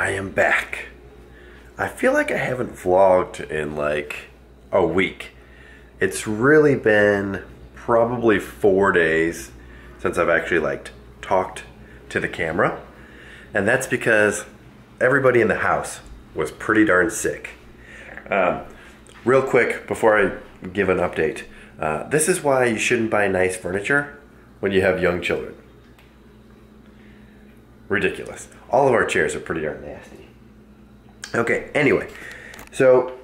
I am back. I feel like I haven't vlogged in like a week. It's really been probably 4 days since I've actually talked to the camera. And that's because everybody in the house was pretty darn sick. Real quick, before I give an update, this is why you shouldn't buy nice furniture when you have young children. Ridiculous. All of our chairs are pretty darn nasty. Okay, anyway, so,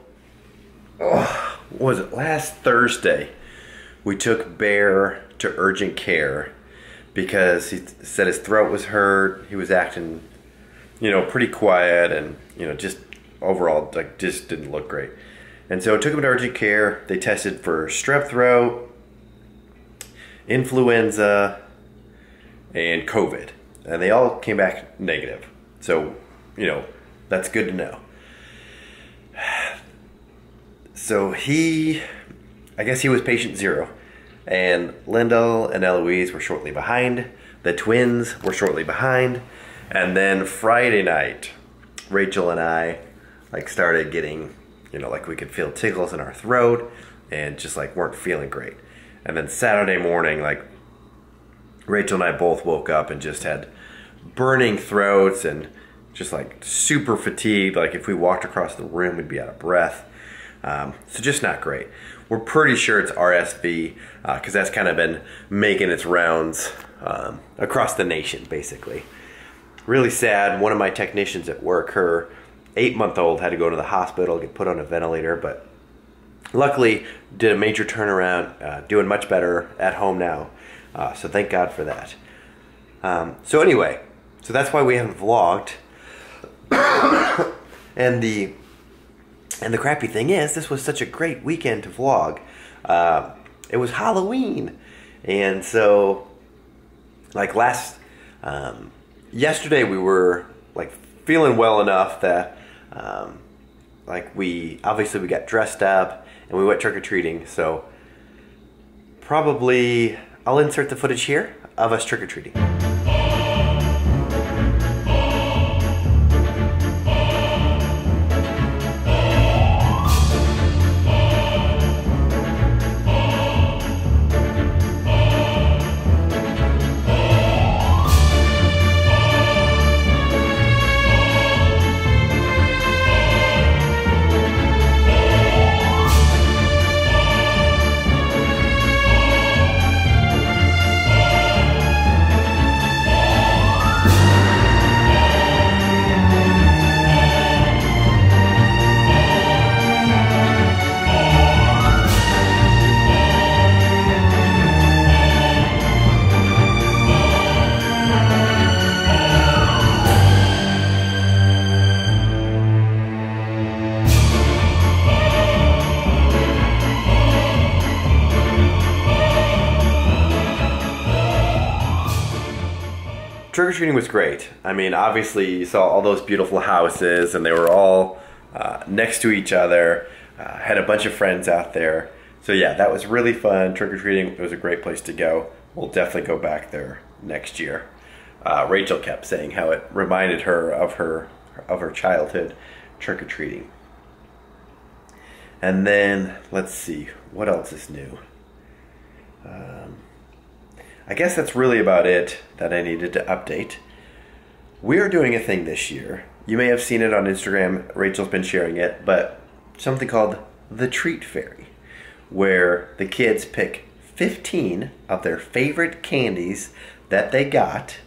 what was it, last Thursday, we took Bear to urgent care because he said his throat was hurt, he was acting, pretty quiet and, just overall, just didn't look great. And so I took him to urgent care. They tested for strep throat, influenza, and COVID. And they all came back negative. So, that's good to know. So I guess he was patient 0. And Lyndle and Eloise were shortly behind. The twins were shortly behind. And then Friday night, Rachel and I started getting, we could feel tickles in our throat and just weren't feeling great. And then Saturday morning, Rachel and I both woke up and just had burning throats and just super fatigued. If we walked across the room, we'd be out of breath. So just not great. We're pretty sure it's RSV because that's kind of been making its rounds across the nation, basically. Really sad. One of my technicians at work, her 8-month-old had to go to the hospital, get put on a ventilator, but luckily did a major turnaround, doing much better at home now. So thank God for that. So anyway, so that's why we haven't vlogged. and the crappy thing is, this was such a great weekend to vlog. It was Halloween, and so yesterday we were feeling well enough that we got dressed up and we went trick-or-treating. So probably I'll insert the footage here of us trick-or-treating. Trick-or-treating was great. I mean, obviously you saw all those beautiful houses and they were all next to each other. Had a bunch of friends out there. So yeah, that was really fun. Trick-or-treating, it was a great place to go. We'll definitely go back there next year. Rachel kept saying how it reminded her of her childhood trick-or-treating. And then, let's see, what else is new? I guess that's really about it that I needed to update. We are doing a thing this year. You may have seen it on Instagram. Rachel's been sharing it, but something called the Treat Fairy, where the kids pick 15 of their favorite candies that they got,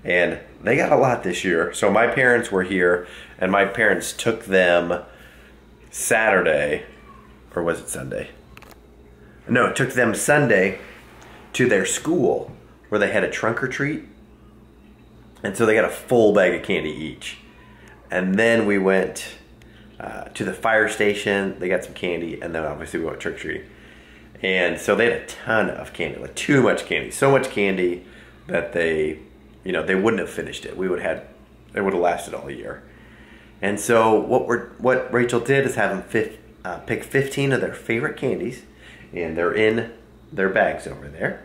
and they got a lot this year. So my parents were here, and my parents took them Saturday, or was it Sunday? No, took them Sunday to their school where they had a trunk or treat. And so they got a full bag of candy each. And then we went to the fire station, they got some candy, and then obviously we went trick or treating. And so they had a ton of candy, too much candy. So much candy that they wouldn't have finished it. It would have lasted all year. And so what Rachel did is have them pick 15 of their favorite candies, and they're in their bags over there.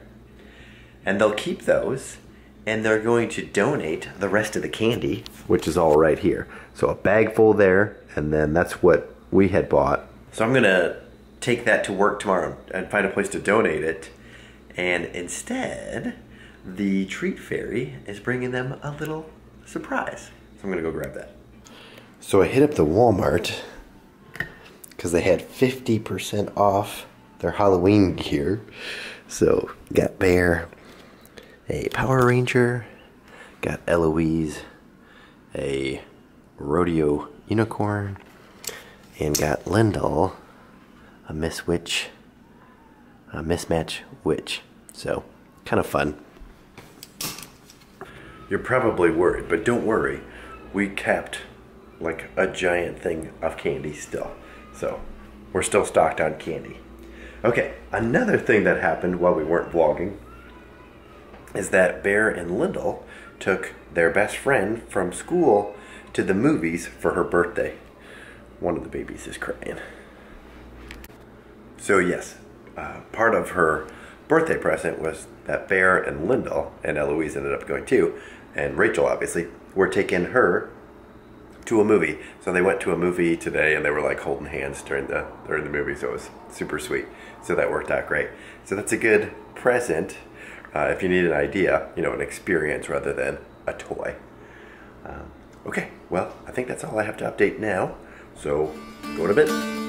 And they'll keep those, and they're going to donate the rest of the candy, which is all right here. So a bag full there, and then that's what we had bought. So I'm gonna take that to work tomorrow and find a place to donate it. And instead, the treat fairy is bringing them a little surprise. So I'm gonna go grab that. So I hit up the Walmart because they had 50% off their Halloween gear. So got Bear, a Power Ranger, got Eloise, a rodeo unicorn, and got Lyndle, a mismatch witch. So kind of fun. You're probably worried, but don't worry. We kept like a giant thing of candy still. So we're still stocked on candy. Okay, another thing that happened while we weren't vlogging is that Berend Lyndle took their best friend from school to the movies for her birthday. One of the babies is crying. So yes, part of her birthday present was that Berend Lyndle, and Eloise ended up going too, and Rachel obviously, were taking her to a movie. So they went to a movie today and they were like holding hands during the movie, so it was super sweet. So that worked out great. So that's a good present if you need an idea, you know, an experience rather than a toy. Okay, well, I think that's all I have to update now. So go to bed.